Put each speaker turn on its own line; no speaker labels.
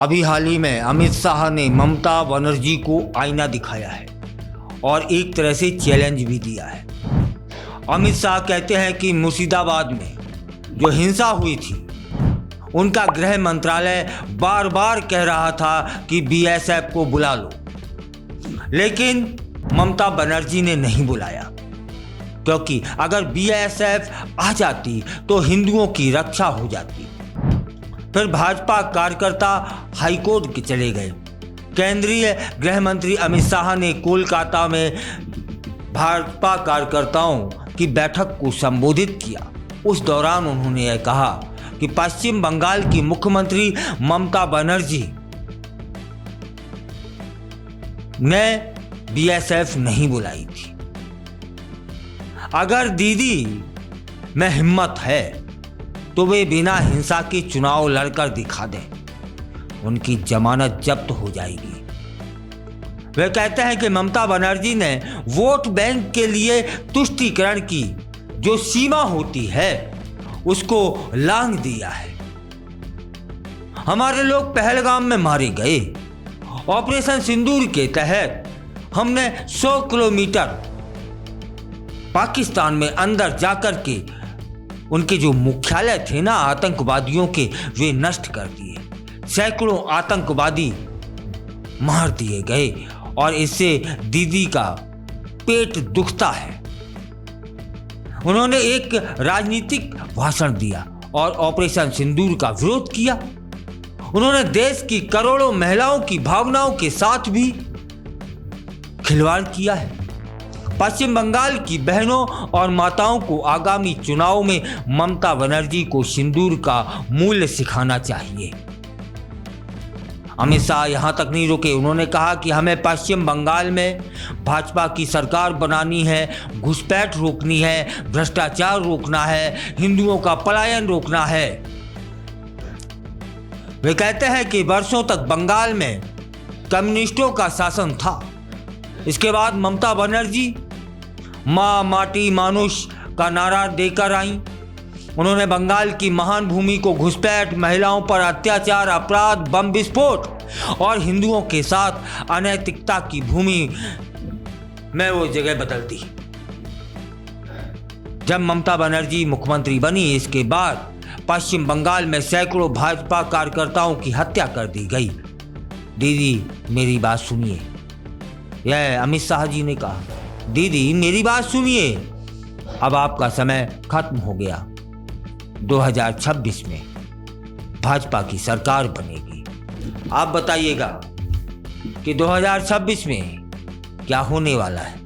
अभी हाल ही में अमित शाह ने ममता बनर्जी को आईना दिखाया है और एक तरह से चैलेंज भी दिया है। अमित शाह कहते हैं कि मुर्शिदाबाद में जो हिंसा हुई थी उनका गृह मंत्रालय बार बार कह रहा था कि बीएसएफ को बुला लो, लेकिन ममता बनर्जी ने नहीं बुलाया, क्योंकि अगर बीएसएफ आ जाती तो हिंदुओं की रक्षा हो जाती। फिर भाजपा कार्यकर्ता हाईकोर्ट के चले गए। केंद्रीय गृह मंत्री अमित शाह ने कोलकाता में भाजपा कार्यकर्ताओं की बैठक को संबोधित किया। उस दौरान उन्होंने यह कहा कि पश्चिम बंगाल की मुख्यमंत्री ममता बनर्जी ने बीएसएफ नहीं बुलाई थी। अगर दीदी में हिम्मत है तो वे बिना हिंसा के चुनाव लड़कर दिखा दें, उनकी जमानत जब्त हो जाएगी। वे कहते हैं कि ममता बनर्जी ने वोट बैंक के लिए तुष्टीकरण की जो सीमा होती है उसको लांघ दिया है। हमारे लोग पहलगाम में मारे गए। ऑपरेशन सिंदूर के तहत हमने 100 किलोमीटर पाकिस्तान में अंदर जाकर के उनके जो मुख्यालय थे ना आतंकवादियों के, वे नष्ट कर दिए। सैकड़ों आतंकवादी मार दिए गए और इससे दीदी का पेट दुखता है। उन्होंने एक राजनीतिक भाषण दिया और ऑपरेशन सिंदूर का विरोध किया। उन्होंने देश की करोड़ों महिलाओं की भावनाओं के साथ भी खिलवाड़ किया है। पश्चिम बंगाल की बहनों और माताओं को आगामी चुनाव में ममता बनर्जी को सिंदूर का मूल्य सिखाना चाहिए। अमित शाह यहां तक नहीं रुके। उन्होंने कहा कि हमें पश्चिम बंगाल में भाजपा की सरकार बनानी है, घुसपैठ रोकनी है, भ्रष्टाचार रोकना है, हिंदुओं का पलायन रोकना है। वे कहते हैं कि वर्षों तक बंगाल में कम्युनिस्टों का शासन था। इसके बाद ममता बनर्जी माँ माटी मानुष का नारा देकर आई। उन्होंने बंगाल की महान भूमि को घुसपैठ, महिलाओं पर अत्याचार, अपराध, बम विस्फोट और हिंदुओं के साथ अनैतिकता की भूमि में वो जगह बदल दी। जब ममता बनर्जी मुख्यमंत्री बनी, इसके बाद पश्चिम बंगाल में सैकड़ों भाजपा कार्यकर्ताओं की हत्या कर दी गई। दीदी मेरी बात सुनिए, यह अमित शाह जी ने कहा। दीदी मेरी बात सुनिए, अब आपका समय खत्म हो गया। 2026 में भाजपा की सरकार बनेगी। आप बताइएगा कि 2026 में क्या होने वाला है।